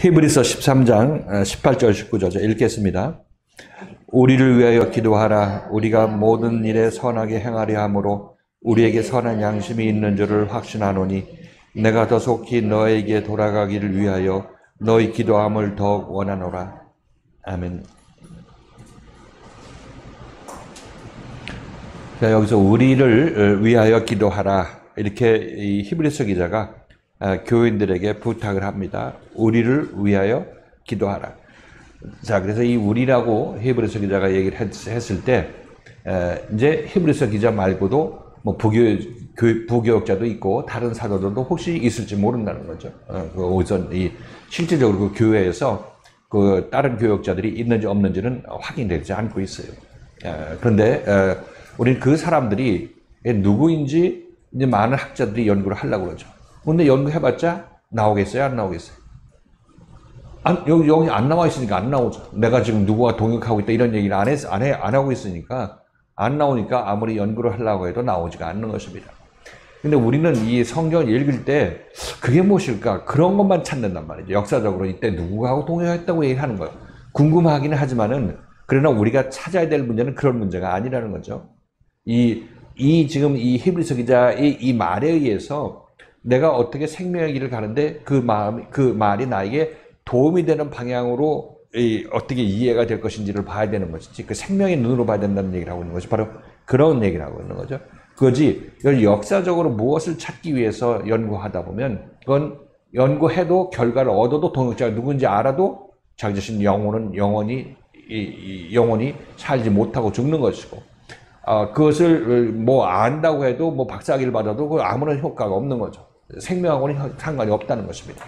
히브리서 13장 18절 19절 읽겠습니다. 우리를 위하여 기도하라. 우리가 모든 일에 선하게 행하려 함으로 우리에게 선한 양심이 있는 줄을 확신하노니 내가 더 속히 너에게 돌아가기를 위하여 너희 기도함을 더욱 원하노라. 아멘. 자, 여기서 우리를 위하여 기도하라. 이렇게 이 히브리서 기자가 교인들에게 부탁을 합니다. 우리를 위하여 기도하라. 자, 그래서 이 우리라고 히브리서 기자가 얘기를 했을 때, 이제 히브리서 기자 말고도 뭐 부교역자도 있고 다른 사도들도 혹시 있을지 모른다는 거죠. 우선 실질적으로 그 교회에서 그 다른 교역자들이 있는지 없는지는 확인되지 않고 있어요. 그런데 우리는 그 사람들이 누구인지 이제 많은 학자들이 연구를 하려고 그러죠. 근데 연구해봤자 나오겠어요? 안 나오겠어요? 여기 안 나와 있으니까 안 나오죠. 내가 지금 누구와 동역하고 있다 이런 얘기를 안 하고 있으니까 안 나오니까 아무리 연구를 하려고 해도 나오지가 않는 것입니다. 근데 우리는 이 성경을 읽을 때 그게 무엇일까? 그런 것만 찾는단 말이죠. 역사적으로 이때 누구하고 동역했다고 얘기하는 거예요. 궁금하기는 하지만은 그러나 우리가 찾아야 될 문제는 그런 문제가 아니라는 거죠. 지금 이 히브리서 기자의 이 말에 의해서 내가 어떻게 생명의 길을 가는데 그 말이 나에게 도움이 되는 방향으로 어떻게 이해가 될 것인지를 봐야 되는 것이지, 그 생명의 눈으로 봐야 된다는 얘기를 하고 있는 것이 바로 그런 얘기를 하고 있는 거죠. 그것이 역사적으로 무엇을 찾기 위해서 연구하다 보면 그건 연구해도 결과를 얻어도 동역자가 누군지 알아도 자기 자신 영원히 살지 못하고 죽는 것이고, 그것을 뭐 안다고 해도 뭐 박사학위를 받아도 아무런 효과가 없는 거죠. 생명하고는 상관이 없다는 것입니다.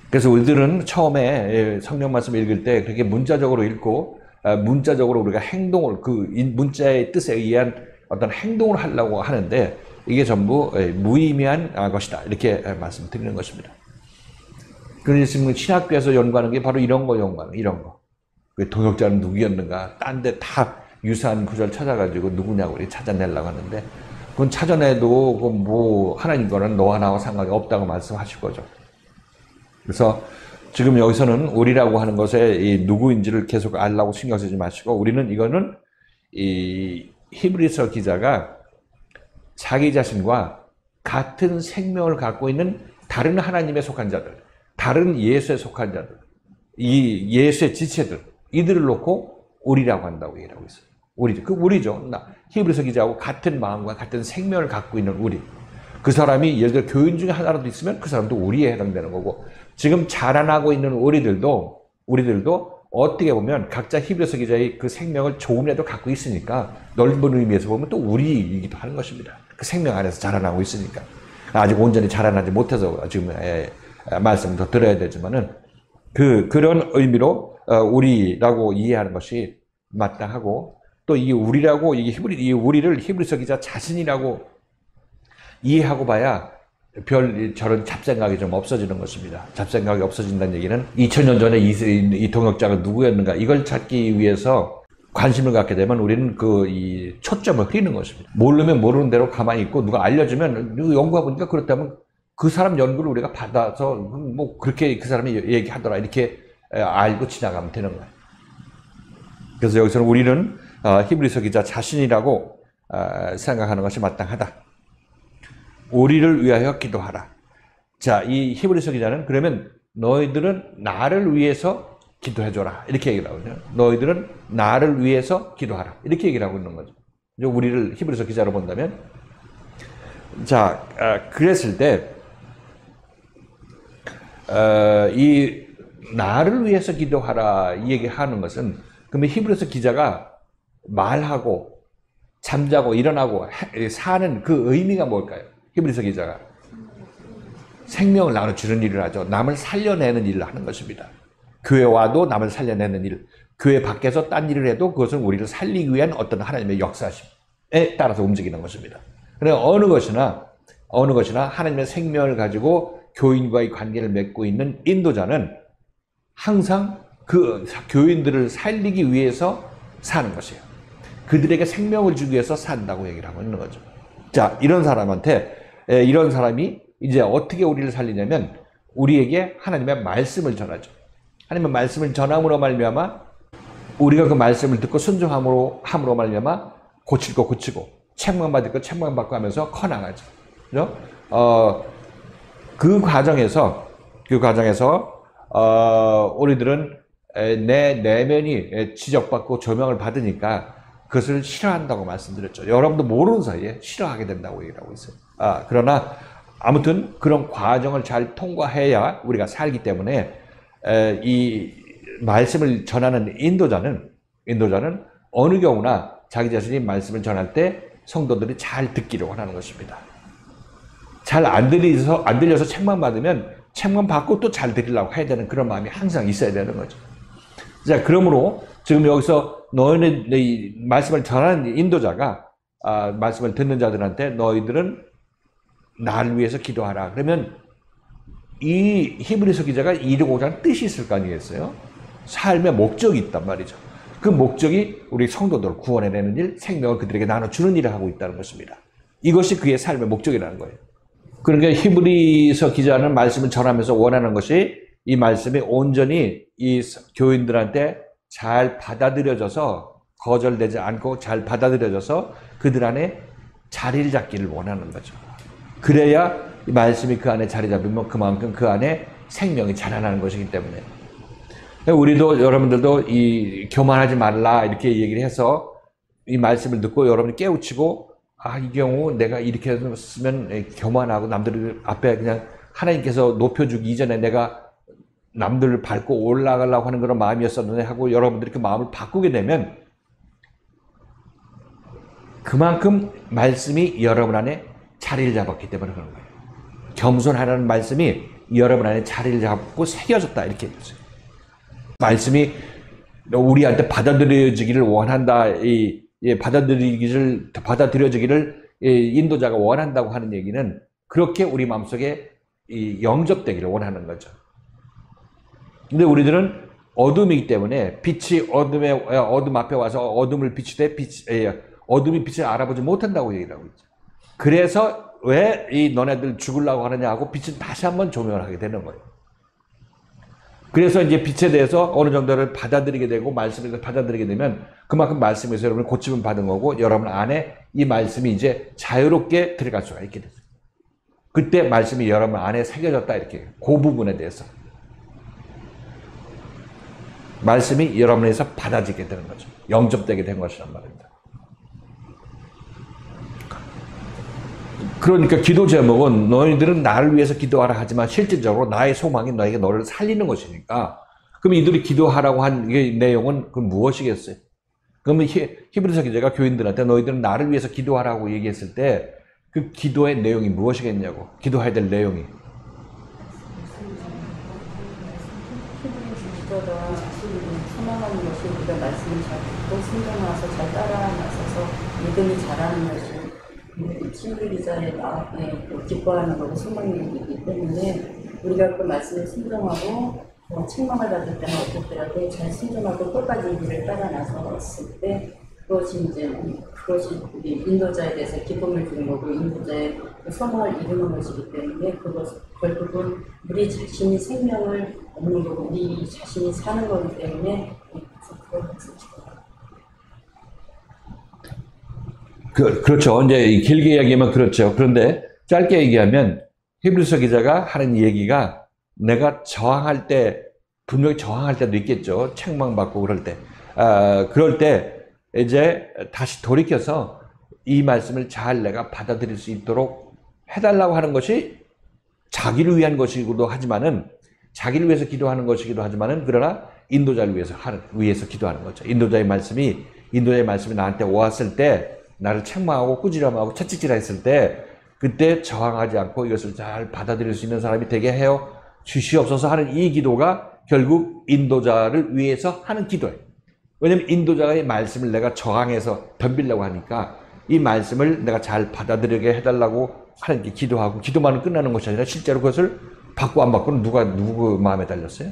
그래서 우리들은 처음에 성경 말씀 읽을 때 그렇게 문자적으로 읽고 문자적으로 우리가 행동을 그 문자의 뜻에 의한 어떤 행동을 하려고 하는데 이게 전부 무의미한 것이다, 이렇게 말씀드리는 것입니다. 그래서 지금 신학교에서 연구하는 게 바로 이런 거 연구하는 이런 거. 그 동역자는 누구였는가? 딴 데 다 유사한 구절 찾아가지고 누구냐고 이렇게 찾아내려고 하는데 그건 찾아내도 뭐 하나님과는 너와 나와 상관이 없다고 말씀하실 거죠. 그래서 지금 여기서는 우리라고 하는 것에 이 누구인지를 계속 알라고 신경 쓰지 마시고, 우리는 이거는 이 히브리서 기자가 자기 자신과 같은 생명을 갖고 있는 다른 하나님에 속한 자들, 다른 예수에 속한 자들, 이 예수의 지체들, 이들을 놓고 우리라고 한다고 얘기하고 있어요. 우리죠. 히브리서 기자하고 같은 마음과 같은 생명을 갖고 있는 우리. 그 사람이 예를 들어 교인 중에 하나라도 있으면 그 사람도 우리에 해당되는 거고, 지금 자라나고 있는 우리들도 어떻게 보면 각자 히브리서 기자의 그 생명을 조금이라도 갖고 있으니까 넓은 의미에서 보면 또 우리이기도 하는 것입니다. 그 생명 안에서 자라나고 있으니까. 아직 온전히 자라나지 못해서 지금 말씀을 더 들어야 되지만은 그런 의미로 우리라고 이해하는 것이 마땅하고, 또 이 우리라고 이 우리를 히브리서 기자 자신이라고 이해하고 봐야 저런 잡생각이 좀 없어지는 것입니다. 잡생각이 없어진다는 얘기는 2000년 전에 이 동역자가 누구였는가 이걸 찾기 위해서 관심을 갖게 되면 우리는 이 초점을 흐리는 것입니다. 모르면 모르는 대로 가만히 있고 누가 알려주면 연구해 보니까 그렇다면 그 사람 연구를 우리가 받아서 뭐 그렇게 그 사람이 얘기하더라 이렇게 알고 지나가면 되는 거예요. 그래서 여기서는 우리는 히브리서 기자 자신이라고 생각하는 것이 마땅하다. 우리를 위하여 기도하라. 자, 이 히브리서 기자는 그러면 너희들은 나를 위해서 기도해줘라 이렇게 얘기를 하거든요. 너희들은 나를 위해서 기도하라 이렇게 얘기를 하고 있는 거죠. 우리를 히브리서 기자로 본다면, 자, 그랬을 때 이 나를 위해서 기도하라 이 얘기하는 것은, 그러면 히브리서 기자가 말하고 잠자고 일어나고 사는 그 의미가 뭘까요? 히브리서 기자가 생명을 나눠주는 일을 하죠. 남을 살려내는 일을 하는 것입니다. 교회 와도 남을 살려내는 일, 교회 밖에서 딴 일을 해도 그것은 우리를 살리기 위한 어떤 하나님의 역사심에 따라서 움직이는 것입니다. 그래서 어느 것이나 하나님의 생명을 가지고 교인과의 관계를 맺고 있는 인도자는 항상 그 교인들을 살리기 위해서 사는 것이에요. 그들에게 생명을 주기 위해서 산다고 얘기를 하고 있는 거죠. 자, 이런 사람이 이제 어떻게 우리를 살리냐면 우리에게 하나님의 말씀을 전하죠. 하나님의 말씀을 전함으로 말미암아 우리가 그 말씀을 듣고 순종함으로 말미암아 고칠 거 고치고 책망받을 거 책망받고 하면서 커나가죠. 그죠? 그 과정에서 우리들은 내 내면이 지적받고 조명을 받으니까 그것을 싫어한다고 말씀드렸죠. 여러분도 모르는 사이에 싫어하게 된다고 얘기하고 있어요. 그러나 아무튼 그런 과정을 잘 통과해야 우리가 살기 때문에 이 말씀을 전하는 인도자는 어느 경우나 자기 자신이 말씀을 전할 때 성도들이 잘 듣기를 원하는 것입니다. 잘 안 들려서 책망받으면 책망받고 또 잘 들으려고 해야 되는 그런 마음이 항상 있어야 되는 거죠. 자, 그러므로 지금 여기서 너희는 이 말씀을 전하는 인도자가 말씀을 듣는 자들한테 너희들은 나를 위해서 기도하라. 그러면 이 히브리서 기자가 이루고자 하는 뜻이 있을 거 아니겠어요? 삶의 목적이 있단 말이죠. 그 목적이 우리 성도들을 구원해내는 일, 생명을 그들에게 나눠주는 일을 하고 있다는 것입니다. 이것이 그의 삶의 목적이라는 거예요. 그러니까 히브리서 기자는 말씀을 전하면서 원하는 것이 이 말씀이 온전히 이 교인들한테 잘 받아들여져서 거절되지 않고 잘 받아들여져서 그들 안에 자리를 잡기를 원하는 거죠. 그래야 이 말씀이 그 안에 자리 잡으면 그만큼 그 안에 생명이 자라나는 것이기 때문에 우리도 여러분들도 이 교만하지 말라 이렇게 얘기를 해서 이 말씀을 듣고 여러분이 깨우치고 이 경우 내가 이렇게 했으면 교만하고 남들 앞에 그냥 하나님께서 높여주기 이전에 내가 남들을 밟고 올라가려고 하는 그런 마음이었었는데 하고 여러분들이 그 마음을 바꾸게 되면 그만큼 말씀이 여러분 안에 자리를 잡았기 때문에 그런 거예요. 겸손하라는 말씀이 여러분 안에 자리를 잡고 새겨졌다 이렇게 얘기했어요. 말씀이 우리한테 받아들여지기를 원한다. 받아들여지기를 인도자가 원한다고 하는 얘기는 그렇게 우리 마음속에 영접되기를 원하는 거죠. 근데 우리들은 어둠이기 때문에 빛이 어둠 앞에 와서 어둠을 비추되 어둠이 빛을 알아보지 못한다고 얘기를 하고 있죠. 그래서 왜 이 너네들 죽으려고 하느냐 하고 빛은 다시 한번 조명을 하게 되는 거예요. 그래서 이제 빛에 대해서 어느 정도를 받아들이게 되고 말씀을 받아들이게 되면 그만큼 말씀에서 여러분이 고침을 받은 거고 여러분 안에 이 말씀이 이제 자유롭게 들어갈 수가 있게 되죠. 그때 말씀이 여러분 안에 새겨졌다 이렇게 그 부분에 대해서 말씀이 여러분에서 받아지게 되는 거죠. 영접되게 된 것이란 말입니다. 그러니까 기도 제목은 너희들은 나를 위해서 기도하라 하지만 실질적으로 나의 소망이 너에게 너를 살리는 것이니까 그럼 이들이 기도하라고 한 내용은 그 무엇이겠어요? 그러면 히브리서 기자가 교인들한테 너희들은 나를 위해서 기도하라고 얘기했을 때 그 기도의 내용이 무엇이겠냐고 기도해야 될 내용이 소망하는 것이 우리가 말씀을 잘 듣고 순종하서 잘 따라 나서서 믿음이 자라는 것이 히브리 기자의 마음에 기뻐하는 거고 소망이기 때문에 우리가 그 말씀에 순종하고 책망을 받을 때나 어떨 때라도 잘 순종하고 끝까지 이 길을 따라 나섰을 때 그것이 우리 인도자에 대해서 기쁨을 주는 거고 인도자의 소망을 이루는 것이기 때문에 그것 결국은 우리 자신이 생명을 얻는 거고 우리 자신이 사는 거기 때문에 그런 것을 그렇죠. 이제 길게 이야기하면 그렇죠. 그런데 짧게 얘기하면 히브리서 기자가 하는 얘기가 내가 저항할 때 분명히 저항할 때도 있겠죠. 책망받고 그럴 때. 그럴 때 이제 다시 돌이켜서 이 말씀을 잘 내가 받아들일 수 있도록 해달라고 하는 것이 자기를 위한 것이기도 하지만은 자기를 위해서 기도하는 것이기도 하지만은 그러나 인도자를 위해서 기도하는 거죠. 인도자의 말씀이 나한테 왔을 때 나를 책망하고 꾸지람하고 채찍질했을 때 그때 저항하지 않고 이것을 잘 받아들일 수 있는 사람이 되게 해요 주시옵소서 하는 이 기도가 결국 인도자를 위해서 하는 기도예요. 왜냐하면 인도자의 말씀을 내가 저항해서 덤비려고 하니까 이 말씀을 내가 잘 받아들이게 해달라고 하는 게 기도하고 기도만은 끝나는 것이 아니라 실제로 그것을 받고 안 받고는 누구 마음에 달렸어요?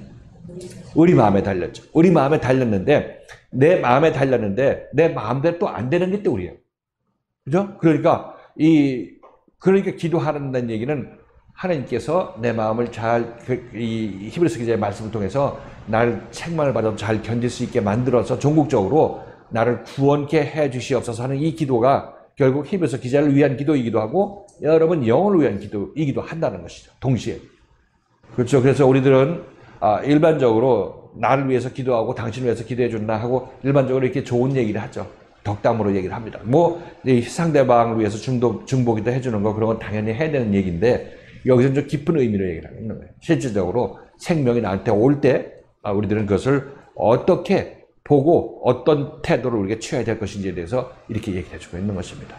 우리 마음에 달렸죠. 우리 마음에 달렸는데 내 마음대로 또 안 되는 게 또 우리예요. 그죠? 그러니까 기도하는다는 얘기는 하나님께서 내 마음을 잘, 이 히브리서 기자의 말씀을 통해서 나를 책망을 받아도 잘 견딜 수 있게 만들어서 종국적으로 나를 구원케 해 주시옵소서 하는 이 기도가 결국 히브리서 기자를 위한 기도이기도 하고 여러분 영혼을 위한 기도이기도 한다는 것이죠. 동시에. 그렇죠. 그래서 우리들은 일반적으로 나를 위해서 기도하고 당신을 위해서 기도해 준다 하고 일반적으로 이렇게 좋은 얘기를 하죠. 덕담으로 얘기를 합니다. 뭐 상대방을 위해서 중보기도 해주는 거 그런 건 당연히 해야 되는 얘기인데 여기서는 좀 깊은 의미로 얘기를 하는 거예요. 실질적으로 생명이 나한테 올 때 우리들은 그것을 어떻게 보고 어떤 태도를 우리가 취해야 될 것인지에 대해서 이렇게 얘기해 주고 있는 것입니다.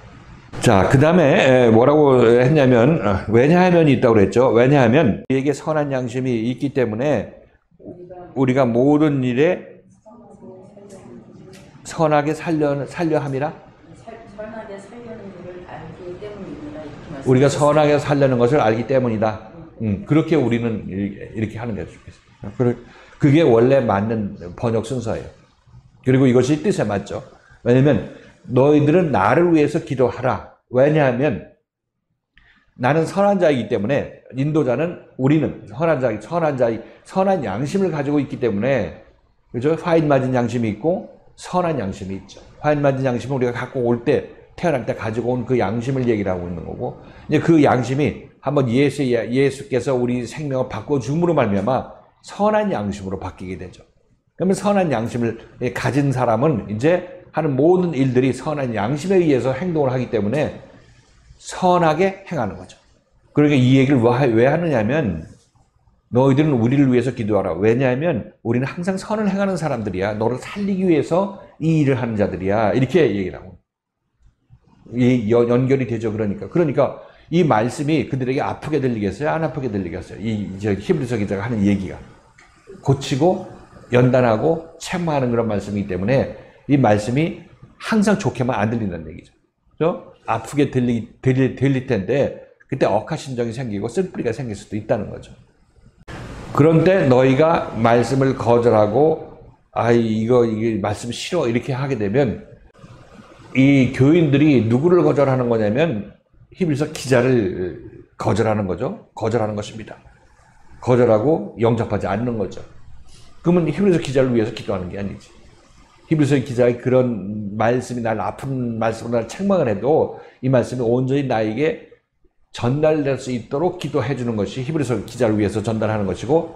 자, 그 다음에 뭐라고 했냐면 왜냐하면이 있다고 그랬죠. 왜냐하면 우리에게 선한 양심이 있기 때문에 우리가 모든 일에 선하게 살려 함이라. 선하게 살려는 일을 알기 때문입니다. 우리가 선하게 살려는 것을 알기 때문이다. 그렇게 우리는 이렇게 하는 게 좋겠어요. 그게 원래 맞는 번역 순서예요. 그리고 이것이 뜻에 맞죠. 왜냐하면 너희들은 나를 위해서 기도하라. 왜냐하면 나는 선한 자이기 때문에 인도자는 우리는 선한 양심을 가지고 있기 때문에 그죠? 화인 맞은 양심이 있고 선한 양심이 있죠. 화인 맞은 양심은 우리가 갖고 올 때 태어날 때 가지고 온 그 양심을 얘기를 하고 있는 거고 이제 그 양심이 한번 예수께서 우리 생명을 바꿔줌으로 말미암아 선한 양심으로 바뀌게 되죠. 그러면 선한 양심을 가진 사람은 이제 하는 모든 일들이 선한 양심에 의해서 행동을 하기 때문에 선하게 행하는 거죠. 그러니까 이 얘기를 왜 하느냐면 너희들은 우리를 위해서 기도하라. 왜냐하면 우리는 항상 선을 행하는 사람들이야. 너를 살리기 위해서 이 일을 하는 자들이야. 이렇게 얘기를 하고 연결이 되죠. 그러니까 이 말씀이 그들에게 아프게 들리겠어요? 안 아프게 들리겠어요? 히브리서 기자가 하는 얘기가 고치고 연단하고 책망하는 그런 말씀이기 때문에 이 말씀이 항상 좋게만 안 들린다는 얘기죠. 그렇죠? 아프게 들릴 텐데 그때 억하심정이 생기고 쓴뿌리가 생길 수도 있다는 거죠. 그런데 너희가 말씀을 거절하고 이게 말씀 싫어 이렇게 하게 되면 이 교인들이 누구를 거절하는 거냐면 히브리서 기자를 거절하는 거죠. 거절하는 것입니다. 거절하고 영접하지 않는 거죠. 그러면 히브리서 기자를 위해서 기도하는 게 아니지. 히브리서 기자의 그런 말씀이 날 아픈 말씀으로 날 책망을 해도 이 말씀이 온전히 나에게 전달될 수 있도록 기도해 주는 것이 히브리서 기자를 위해서 전달하는 것이고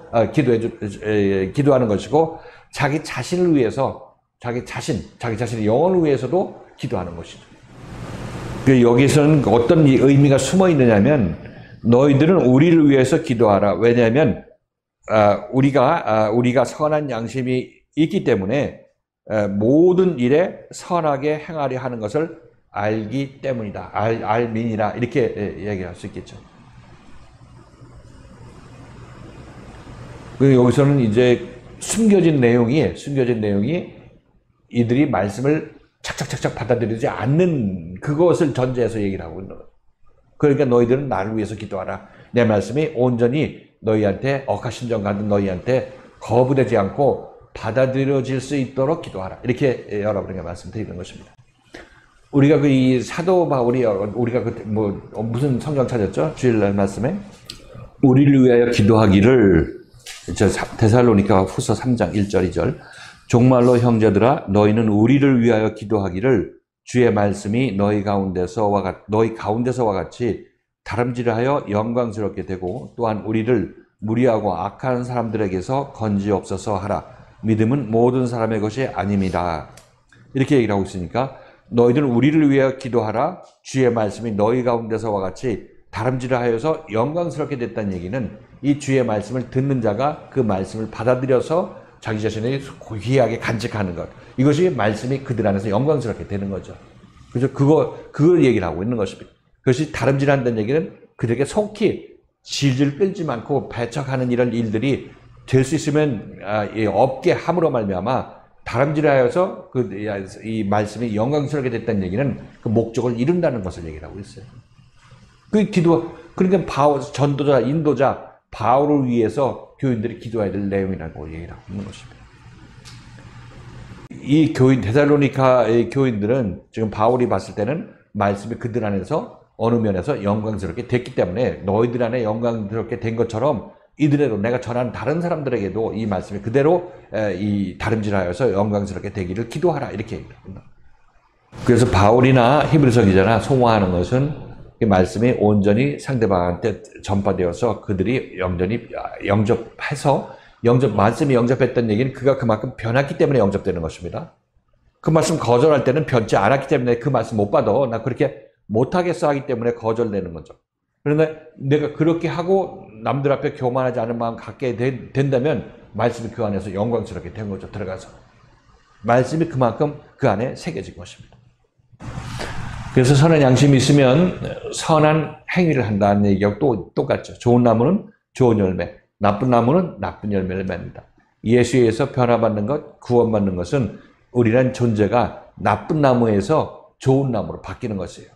기도하는 것이고 자기 자신을 위해서 자기 자신의 영혼을 위해서도 기도하는 것이죠. 여기서는 어떤 의미가 숨어 있느냐면 너희들은 우리를 위해서 기도하라. 왜냐하면 우리가 선한 양심이 있기 때문에 모든 일에 선하게 행하려 하는 것을 알기 때문이다. 알민이라 이렇게 얘기할 수 있겠죠. 여기서는 이제 숨겨진 내용이 이들이 말씀을 착착착착 받아들이지 않는 그것을 전제해서 얘기를 하고 있는 거예요. 그러니까 너희들은 나를 위해서 기도하라. 내 말씀이 온전히 너희한테 억하심정 가진 너희한테 거부되지 않고 받아들여질 수 있도록 기도하라. 이렇게 여러분에게 말씀드리는 것입니다. 우리가 이 사도 바울이 우리가 무슨 성경 찾았죠? 주일날 말씀에 우리를 위하여 기도하기를 데살로니가 후서 3장 1절 2절 정말로 형제들아 너희는 우리를 위하여 기도하기를 주의 말씀이 너희 가운데서와 같이 다름질하여 영광스럽게 되고 또한 우리를 무리하고 악한 사람들에게서 건지옵소서 하라. 믿음은 모든 사람의 것이 아닙니다. 이렇게 얘기를 하고 있으니까 너희들은 우리를 위하여 기도하라. 주의 말씀이 너희 가운데서와 같이 다름질하여서 영광스럽게 됐다는 얘기는 이 주의 말씀을 듣는 자가 그 말씀을 받아들여서 자기 자신을 귀하게 간직하는 것. 이것이 말씀이 그들 안에서 영광스럽게 되는 거죠. 그래서 그걸 얘기를 하고 있는 것입니다. 그것이 다름질한다는 얘기는 그들에게 속히 질질 끌지 않고 배척하는 이런 일들이 될 수 있으면 없게 함으로 말미암아 다름질하여서 이 말씀이 영광스럽게 됐다는 얘기는 그 목적을 이룬다는 것을 얘기를 하고 있어요. 그러니까 전도자, 인도자, 바울을 위해서 교인들이 기도해야 될 내용이라고 얘기를 하고 있는 것입니다. 이 데살로니카의 교인들은 지금 바울이 봤을 때는 말씀이 그들 안에서 어느 면에서 영광스럽게 됐기 때문에 너희들 안에 영광스럽게 된 것처럼 이들에도 내가 전하는 다른 사람들에게도 이 말씀이 그대로 이 다름질하여서 영광스럽게 되기를 기도하라 이렇게 얘기합니다. 그래서 바울이나 히브리서 기자나 소망하는 것은 이 말씀이 온전히 상대방한테 전파되어서 그들이 영접해서 말씀이 영접했던 얘기는 그가 그만큼 변했기 때문에 영접되는 것입니다. 그 말씀 거절할 때는 변치 않았기 때문에 그 말씀 못 받아. 나 그렇게 못하겠어 하기 때문에 거절되는 거죠. 그런데 내가 그렇게 하고 남들 앞에 교만하지 않은 마음 갖게 된다면 말씀이 그 안에서 영광스럽게 된 거죠. 들어가서. 말씀이 그만큼 그 안에 새겨진 것입니다. 그래서 선한 양심이 있으면 선한 행위를 한다는 얘기하고 또 똑같죠. 좋은 나무는 좋은 열매, 나쁜 나무는 나쁜 열매를 맺는다. 예수에 의해서 변화받는 것, 구원받는 것은 우리란 존재가 나쁜 나무에서 좋은 나무로 바뀌는 것이에요.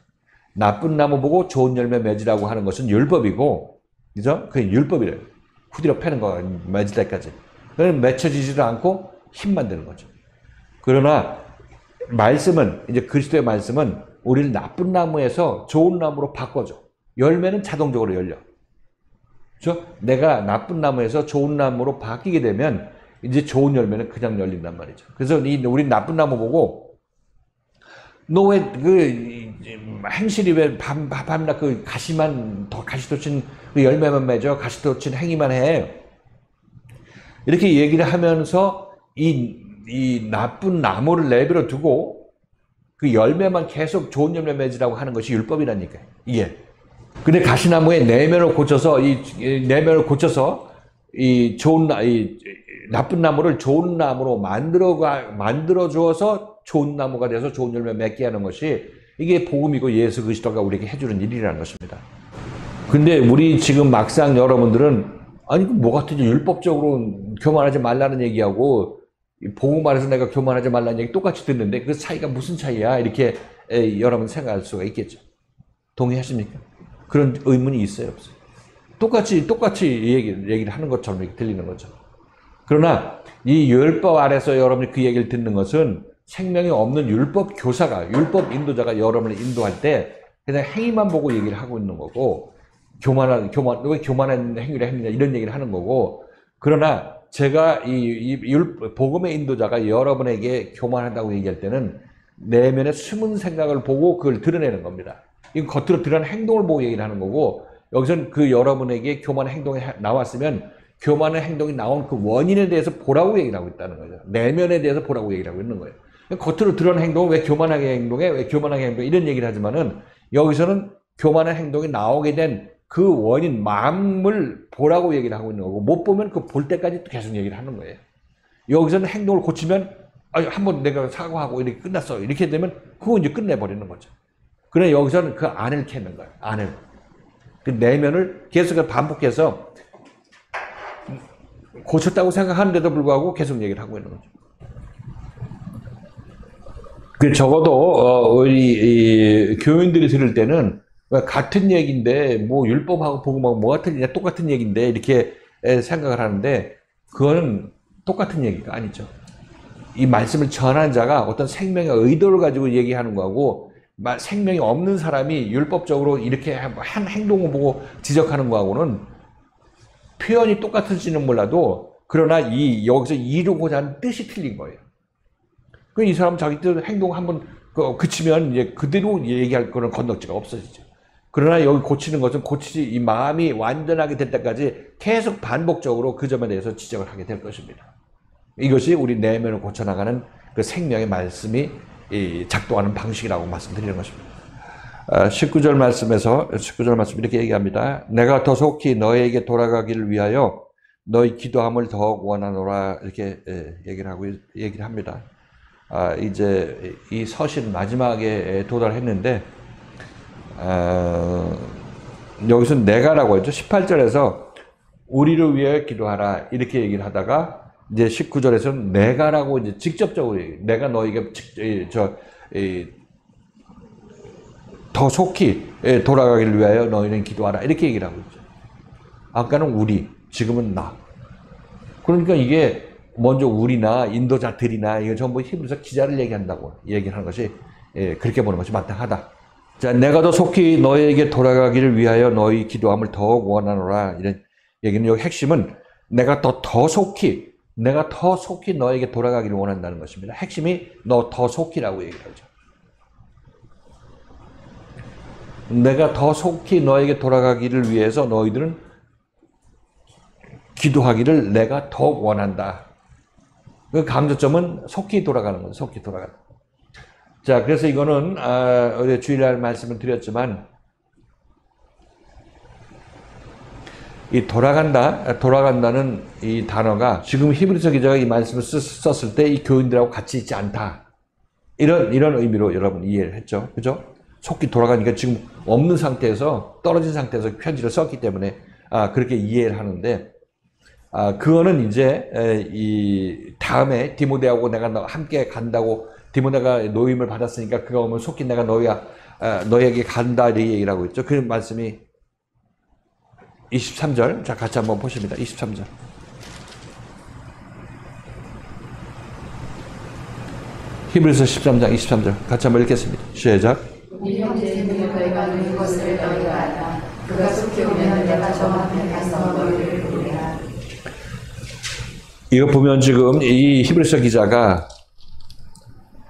나쁜 나무 보고 좋은 열매 맺으라고 하는 것은 율법이고, 그죠? 그게 율법이래요. 후디로 패는 거 맺을 때까지. 그건 맺혀지지도 않고 힘만 드는 거죠. 그러나 말씀은, 이제 그리스도의 말씀은 우리를 나쁜 나무에서 좋은 나무로 바꿔줘. 열매는 자동적으로 열려. 그렇죠? 내가 나쁜 나무에서 좋은 나무로 바뀌게 되면 이제 좋은 열매는 그냥 열린단 말이죠. 그래서 우리 나쁜 나무 보고 너 왜 행실이 왜 밤낮 가시도 친 열매만 맺어 가시도 친 행위만 해. 이렇게 얘기를 하면서 이 나쁜 나무를 내버려 두고 그 열매만 계속 좋은 열매 맺으라고 하는 것이 율법이라니까요. 이게. 근데 가시나무의 내면을 고쳐서 이 나쁜 나무를 좋은 나무로 만들어 주어서 좋은 나무가 돼서 좋은 열매 맺게 하는 것이 이게 복음이고 예수 그리스도가 우리에게 해주는 일이라는 것입니다. 근데 우리 지금 막상 여러분들은 아니 뭐 같은지 율법적으로 교만하지 말라는 얘기하고 복음 안에서 내가 교만하지 말라는 얘기 똑같이 듣는데 그 차이가 무슨 차이야? 이렇게 여러분 생각할 수가 있겠죠. 동의하십니까? 그런 의문이 있어요, 없어요? 똑같이 얘기를 하는 것처럼 이렇게 들리는 거죠. 그러나 이 율법 아래서 여러분이 그 얘기를 듣는 것은 생명이 없는 율법 교사가, 율법 인도자가 여러분을 인도할 때 그냥 행위만 보고 얘기를 하고 있는 거고, 왜 교만한 행위를 했느냐 이런 얘기를 하는 거고, 그러나 제가 복음의 인도자가 여러분에게 교만한다고 얘기할 때는 내면의 숨은 생각을 보고 그걸 드러내는 겁니다. 이건 겉으로 드러나는 행동을 보고 얘기를 하는 거고, 여기서는 그 여러분에게 교만한 행동이 나왔으면 교만한 행동이 나온 그 원인에 대해서 보라고 얘기를 하고 있다는 거죠. 내면에 대해서 보라고 얘기를 하고 있는 거예요. 겉으로 드러나는 행동은 왜 교만하게 행동해? 왜 교만하게 행동해? 이런 얘기를 하지만은 여기서는 교만한 행동이 나오게 된 그 원인, 마음을 보라고 얘기를 하고 있는 거고, 못 보면 그 볼 때까지 또 계속 얘기를 하는 거예요. 여기서는 행동을 고치면, 한번 내가 사과하고 이렇게 끝났어. 이렇게 되면 그거 이제 끝내버리는 거죠. 그러나 여기서는 그 안을 캐는 거예요. 안을. 그 내면을 계속 반복해서 고쳤다고 생각하는데도 불구하고 계속 얘기를 하고 있는 거죠. 그 적어도 우리 교인들이 들을 때는 같은 얘기인데 뭐 율법하고 복음하고 뭐 같은 얘기냐 똑같은 얘기인데 이렇게 생각을 하는데 그거는 똑같은 얘기가 아니죠. 이 말씀을 전하는 자가 어떤 생명의 의도를 가지고 얘기하는 거하고 생명이 없는 사람이 율법적으로 이렇게 한 행동을 보고 지적하는 거하고는 표현이 똑같을지는 몰라도 그러나 여기서 이루고자 하는 뜻이 틀린 거예요. 이 사람 자기 뜻 행동 한번 그치면 이제 그대로 얘기할 그런 건덕지가 없어지죠. 그러나 여기 고치는 것은 이 마음이 완전하게 될 때까지 계속 반복적으로 그 점에 대해서 지적을 하게 될 것입니다. 이것이 우리 내면을 고쳐나가는 그 생명의 말씀이 작동하는 방식이라고 말씀드리는 것입니다. 19절 말씀 이렇게 얘기합니다. 내가 더 속히 너에게 돌아가기를 위하여 너희 기도함을 더욱 원하노라 이렇게 얘기를 합니다. 이제 이 서신 마지막에 도달했는데 여기서 내가라고 했죠. 18절에서 우리를 위해 기도하라 이렇게 얘기를 하다가 이제 19절에서는 내가라고 이제 직접적으로 내가 너에게 더 속히 돌아가기를 위하여 너희는 기도하라 이렇게 얘기를 하고 있죠. 아까는 우리, 지금은 나. 그러니까 이게 먼저 우리나 인도자들이나 이거 전부 히브리서 기자를 얘기하는 것이 그렇게 보는 것이 마땅하다. 자, 내가 더 속히 너에게 돌아가기를 위하여 너희 기도함을 더욱 원하노라. 이런 얘기는 여기 핵심은 내가 더 속히 너에게 돌아가기를 원한다는 것입니다. 핵심이 너 더 속히라고 얘기를 하죠. 내가 더 속히 너에게 돌아가기를 위해서 너희들은 기도하기를 내가 더욱 원한다. 그 강조점은 속히 돌아가는 거죠. 속히 돌아가는. 자, 그래서 이거는 어제 주일날 말씀을 드렸지만 이 돌아간다는 이 단어가 지금 히브리서 기자가 이 말씀을 썼을 때 이 교인들하고 같이 있지 않다. 이런 의미로 여러분 이해를 했죠. 그죠? 속히 돌아가니까 지금 없는 상태에서 떨어진 상태에서 편지를 썼기 때문에 그렇게 이해를 하는데 그거는 이제 이 다음에 디모데하고 내가 함께 간다고 디모데가 노임을 받았으니까 그가 오면 속히 내가 너에게 간다 이렇게 얘기를 하고 있죠. 그 말씀이 23절. 자, 같이 한번 보십니다. 23절. 히브리서 13장 23절. 같이 한번 읽겠습니다. 시작. 우리 형제님을 너희가 누린 것을 너희가 알라. 그가 속히 오면 내가 저 앞에 가서 너희를 부르리라. 이거 보면 지금 이 히브리서 기자가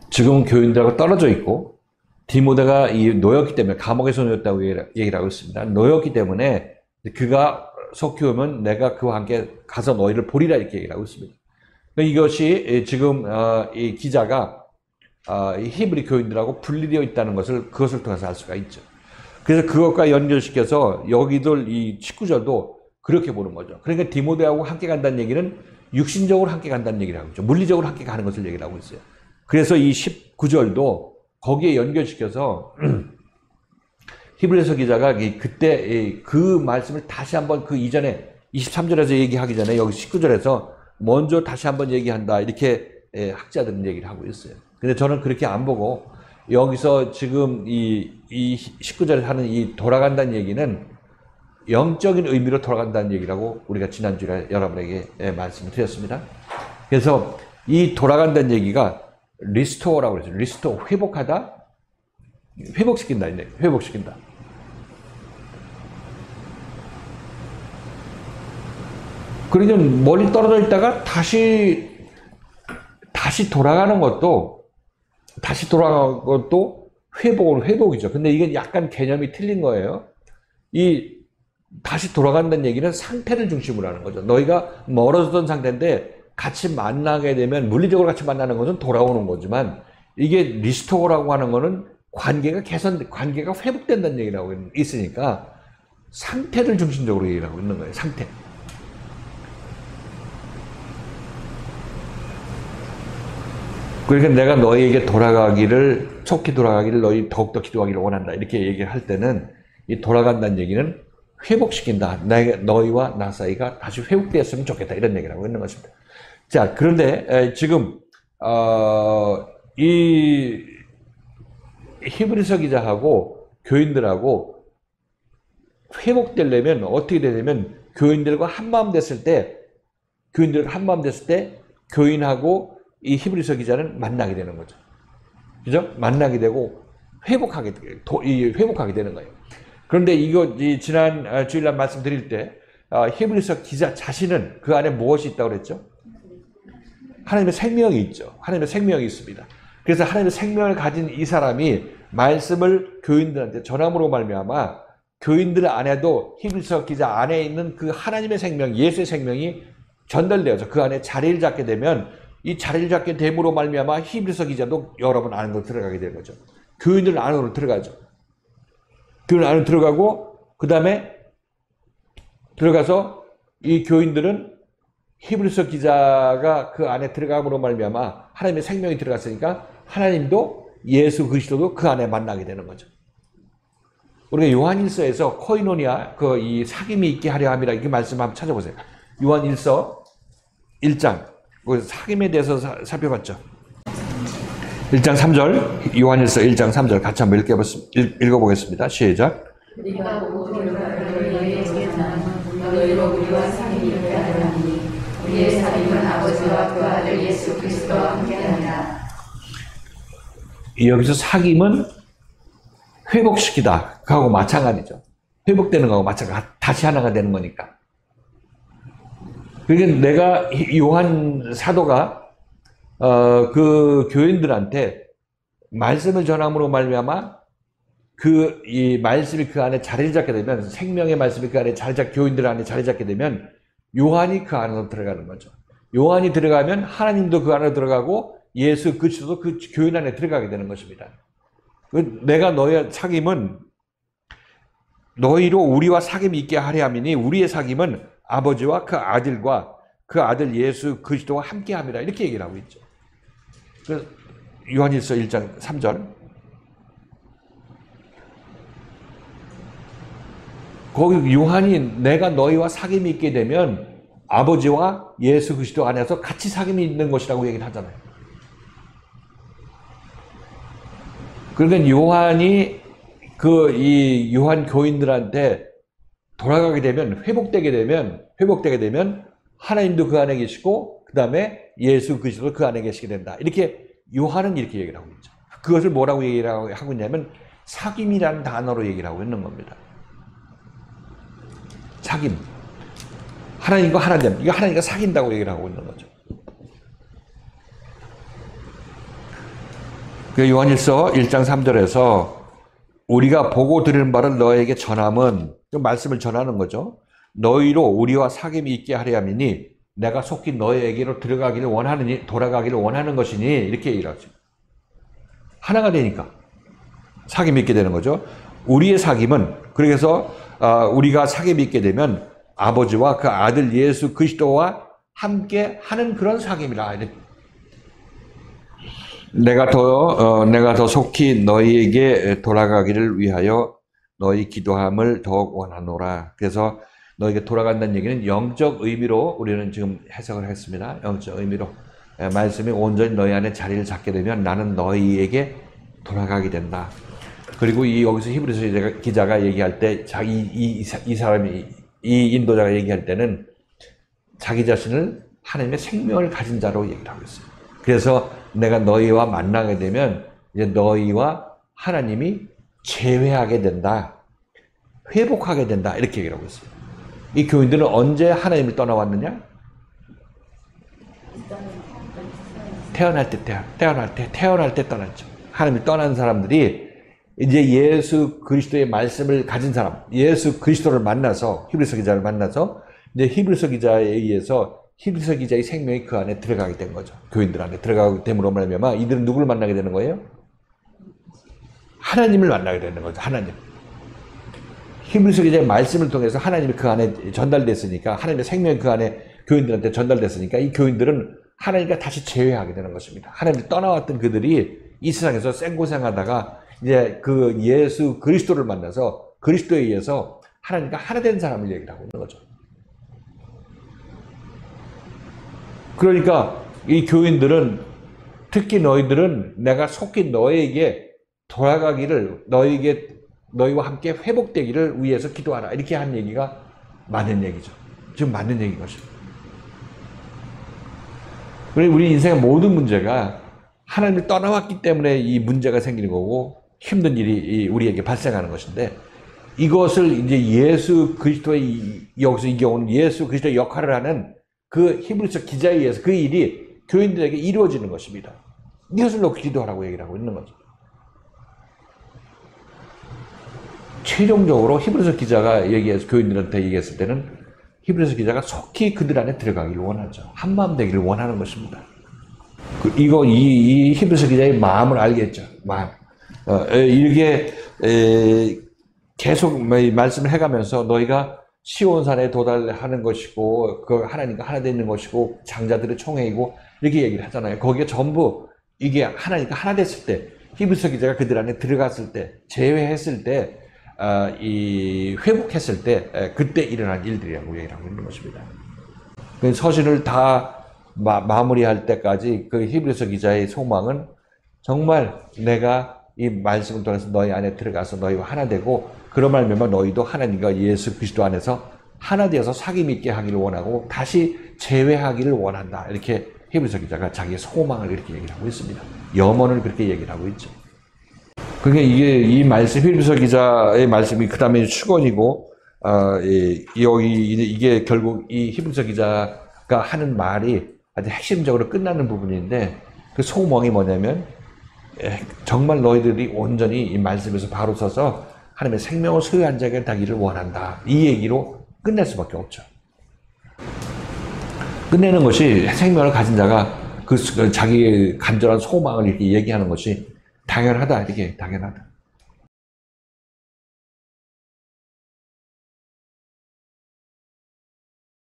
지금 교인들하고 떨어져 있고 디모데가 놓였기 때문에 감옥에서 놓였다고 얘기를 하고 있습니다. 놓였기 때문에 그가 속히 오면 내가 그와 함께 가서 너희를 보리라 이렇게 얘기를 하고 있습니다. 이것이 지금 이 기자가 히브리 교인들하고 분리되어 있다는 것을 그것을 통해서 알 수가 있죠. 그래서 그것과 연결시켜서 여기들 이 19절도 그렇게 보는 거죠. 그러니까 디모데하고 함께 간다는 얘기는 육신적으로 함께 간다는 얘기를 하고 있죠. 물리적으로 함께 가는 것을 얘기를 하고 있어요. 그래서 이 19절도 거기에 연결시켜서 히브리서 기자가 그때 그 말씀을 다시 한번 그 이전에 23절에서 얘기하기 전에 여기 19절에서 먼저 다시 한번 얘기한다 이렇게 학자들은 얘기를 하고 있어요. 근데 저는 그렇게 안 보고 여기서 지금 이 19절에 하는 이 돌아간다는 얘기는 영적인 의미로 돌아간다는 얘기라고 우리가 지난주에 여러분에게 말씀을 드렸습니다. 그래서 이 돌아간다는 얘기가 리스토어라고 그러죠. 리스토어, 회복하다, 회복시킨다. 회복시킨다. 그러니까 멀리 떨어져 있다가 다시 돌아가는 것도 회복이죠. 근데 이게 약간 개념이 틀린 거예요. 이 다시 돌아간다는 얘기는 상태를 중심으로 하는 거죠. 너희가 멀어졌던 상태인데 같이 만나게 되면 물리적으로 같이 만나는 것은 돌아오는 거지만 이게 리스토어라고 하는 거는 관계가 회복된다는 얘기를 하고 있으니까 상태를 중심적으로 얘기를 하고 있는 거예요. 상태. 그러니까 내가 너희에게 속히 돌아가기를 너희 더욱더 기도하기를 원한다. 이렇게 얘기를 할 때는 이 돌아간다는 얘기는 회복시킨다. 너희와 나 사이가 다시 회복되었으면 좋겠다. 이런 얘기를 하고 있는 것입니다. 자, 그런데 지금 이 히브리서 기자하고 교인들하고 회복되려면 어떻게 되냐면 교인들과 한마음 됐을 때 교인하고 이 히브리서 기자는 만나게 되는 거죠. 그죠? 만나게 되고 회복하게 되는 거예요. 그런데 이거 지난 주일날 말씀드릴 때 히브리서 기자 자신은 그 안에 무엇이 있다고 그랬죠? 하나님의 생명이 있죠. 하나님의 생명이 있습니다. 그래서 하나님의 생명을 가진 이 사람이 말씀을 교인들한테 전함으로 말미암아 교인들 안에도 히브리서 기자 안에 있는 그 하나님의 생명, 예수의 생명이 전달되어서 그 안에 자리를 잡게 되면 이 자리를 잡게 됨으로 말미암아 히브리서 기자도 여러분 안으로 들어가게 되는 거죠. 교인들 안으로 들어가죠. 교인 안으로 들어가고 그 다음에 들어가서 이 교인들은 히브리서 기자가 그 안에 들어감으로 말미암아 하나님의 생명이 들어갔으니까 하나님도 예수 그리스도도 그 안에 만나게 되는 거죠. 우리가 요한일서에서 코이노니아 이 사귐이 있게 하려 함이라 이렇게 말씀 한번 찾아보세요. 요한일서 1장 사귐에 대해서 살펴봤죠. 1장 3절 요한일서 1장 3절 같이 한번 읽어보겠습니다. 시작. 우리가 모두를 너희에게 전하는 너희로 우리와 사귐이 있게 하려 하니 우리의 사귐은 아버지와 그 아들 예수 그리스도와 함께하니라. 여기서 사귐은 회복시키다. 그하고 마찬가지죠. 회복되는 거하고 마찬가지. 다시 하나가 되는 거니까. 그러니까 내가 요한 사도가 그 교인들한테 말씀을 전함으로 말미암아 이 말씀이 그 안에 자리를 잡게 되면, 생명의 말씀이 그 안에 교인들 안에 자리 잡게 되면 요한이 그 안으로 들어가는 거죠. 요한이 들어가면 하나님도 그 안으로 들어가고 예수 그리스도도 그 교인 안에 들어가게 되는 것입니다. 내가 너의 사귐은 너희로 우리와 사귐이 있게 하려 함이니 우리의 사귐은 아버지와 그 아들과 그 아들 예수 그리스도와 함께 함이라, 이렇게 얘기를 하고 있죠. 그래서 요한일서 1장 3절. 거기 요한이 내가 너희와 사귐이 있게 되면 아버지와 예수 그리스도 안에서 같이 사귐이 있는 것이라고 얘기를 하잖아요. 그러니까 요한이 이 요한 교인들한테 돌아가게 되면, 회복되게 되면 하나님도 그 안에 계시고 그 다음에 예수 그리스도 그 안에 계시게 된다. 이렇게 요한은 이렇게 얘기를 하고 있죠. 그것을 뭐라고 얘기를 하고 있냐면 사귐이라는 단어로 얘기를 하고 있는 겁니다. 사귐. 하나님과 하나님. 이거 하나님과 사귄다고 얘기를 하고 있는 거죠. 그 요한일서 1장 3절에서 우리가 보고 들은 바를 너에게 전함은, 그 말씀을 전하는 거죠. 너희로 우리와 사귐이 있게 하려 함이니 내가 속히 너희에게로 돌아가기를 원하는 것이니, 이렇게 얘기를 하죠. 하나가 되니까 사귐이 있게 되는 거죠. 우리의 사귐은, 그래서 우리가 사귐이 있게 되면 아버지와 그 아들 예수 그리스도와 함께 하는 그런 사귐이라. 내가 더 속히 너희에게 돌아가기를 위하여 너희 기도함을 더욱 원하노라. 그래서 너희에게 돌아간다는 얘기는 영적 의미로 우리는 지금 해석을 했습니다. 영적 의미로. 말씀이 온전히 너희 안에 자리를 잡게 되면 나는 너희에게 돌아가게 된다. 그리고 여기서 히브리서 기자가 얘기할 때, 이 사람이, 이 인도자가 얘기할 때는 자기 자신을 하나님의 생명을 가진 자로 얘기를 하고 있어요. 그래서 내가 너희와 만나게 되면 이제 너희와 하나님이 재회하게 된다. 회복하게 된다. 이렇게 얘기를 하고 있어요. 이 교인들은 언제 하나님을 떠나왔느냐? 태어날 때 떠났죠. 하나님을 떠난 사람들이 이제 예수 그리스도의 말씀을 가진 사람, 예수 그리스도를 만나서, 히브리서 기자를 만나서 이제 히브리서 기자에 의해서 히브리서 기자의 생명이 그 안에 들어가게 된 거죠. 교인들 안에 들어가게 됨으로 말미암아 이들은 누구를 만나게 되는 거예요? 하나님을 만나게 되는 거죠. 하나님. 히브리서 기자의 말씀을 통해서 하나님이 그 안에 전달됐으니까, 하나님의 생명이 그 안에 교인들한테 전달됐으니까 이 교인들은 하나님과 다시 재회하게 되는 것입니다. 하나님을 떠나왔던 그들이 이 세상에서 생고생하다가 이제 그 예수 그리스도를 만나서 그리스도에 의해서 하나님과 하나 된 사람을 얘기를 하고 있는 거죠. 그러니까 이 교인들은, 특히 너희들은 내가 속히 너희에게 돌아가기를, 너희와 함께 회복되기를 위해서 기도하라. 이렇게 한 얘기가 맞는 얘기죠. 지금 맞는 얘기인 것입니다. 우리 인생의 모든 문제가 하나님을 떠나왔기 때문에 이 문제가 생기는 거고 힘든 일이 우리에게 발생하는 것인데, 이것을 이제 예수 그리스도의, 여기서 이 경우는 예수 그리스도의 역할을 하는 그 히브리서 기자에 의해서 그 일이 교인들에게 이루어지는 것입니다. 이것을 놓고 기도하라고 얘기를 하고 있는 거죠. 최종적으로 히브리서 기자가 교인들한테 얘기했을 때는 히브리서 기자가 속히 그들 안에 들어가기를 원하죠. 한마음 되기를 원하는 것입니다. 이 히브리서 기자의 마음을 알겠죠. 마음. 이렇게 계속 말씀을 해가면서 너희가 시온산에 도달하는 것이고 그 하나님과 하나 되는 것이고 장자들의 총회이고 이렇게 얘기를 하잖아요. 거기에 전부 이게 하나님과 하나 됐을 때, 히브리서 기자가 그들 안에 들어갔을 때, 재회했을 때, 회복했을 때, 그때 일어난 일들이라고 얘기를 하고 있는 것입니다. 그 서신을 다 마무리할 때까지 그 히브리서 기자의 소망은 정말 내가 이 말씀을 통해서 너희 안에 들어가서 너희와 하나 되고, 그런 말미암아 너희도 하나님과 예수 그리스도 안에서 하나 되어서 사귐 있게 하기를 원하고 다시 재회하기를 원한다. 이렇게 히브리서 기자가 자기의 소망을 이렇게 얘기를 하고 있습니다. 염원을 그렇게 얘기를 하고 있죠. 그러니까 이 말씀, 히브리서 기자의 말씀이 그 다음에 축원이고, 이게 결국 이 히브리서 기자가 하는 말이 아주 핵심적으로 끝나는 부분인데, 그 소망이 뭐냐면, 정말 너희들이 온전히 이 말씀에서 바로 서서 하나님의 생명을 소유한 자에게 되기를 원한다. 이 얘기로 끝낼 수밖에 없죠. 끝내는 것이 생명을 가진 자가 자기의 간절한 소망을 이렇게 얘기하는 것이 당연하다. 이게 당연하다.